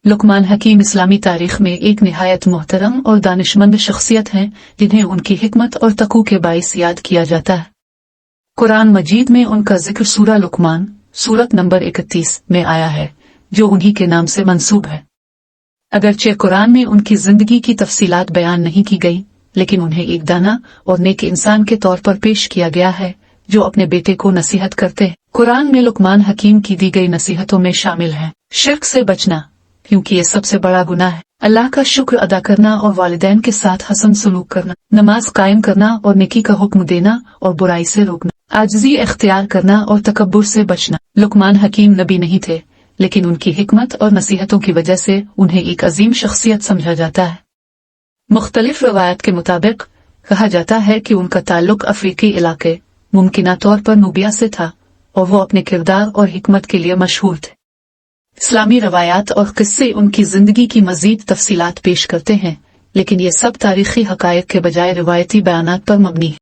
लुकमान हकीम इस्लामी तारीख में एक निहायत मोहतरम और दानिशमंद शख्सियत हैं जिन्हें उनकी हिकमत और तकू के बाइस याद किया जाता है। कुरान मजीद में उनका जिक्र सूरा लुकमान सूरत नंबर 31 में आया है जो उन्हीं के नाम से मंसूब है। अगरचे कुरान में उनकी जिंदगी की तफसीलात बयान नहीं की गई, लेकिन उन्हें एक दाना और नेक इंसान के तौर पर पेश किया गया है जो अपने बेटे को नसीहत करते हैं। कुरान में लुकमान हकीम की दी गई नसीहतों में शामिल है शिर्क से बचना, क्योंकि ये सबसे बड़ा गुनाह है, अल्लाह का शुक्र अदा करना और वालिदैन के साथ हसन सलूक करना, नमाज कायम करना और नेकी का हुक्म देना और बुराई से रोकना, आजिज़ी इख्तियार करना और तकब्बुर से बचना। लुकमान हकीम नबी नहीं थे, लेकिन उनकी हिकमत और नसीहतों की वजह से उन्हें एक अजीम शख्सियत समझा जाता है। मुख्तलिफ रवायत के मुताबिक कहा जाता है कि उनका ताल्लुक अफ्रीकी इलाके मुमकिना तौर पर नूबिया से था और वो अपने किरदार और हिकमत के लिए मशहूर थे। इस्लामी रवायात और किस्से उनकी जिंदगी की मजीद तफसीलात पेश करते हैं, लेकिन ये सब तारीखी हकायक के बजाय रिवायती बयानात पर मबनी है।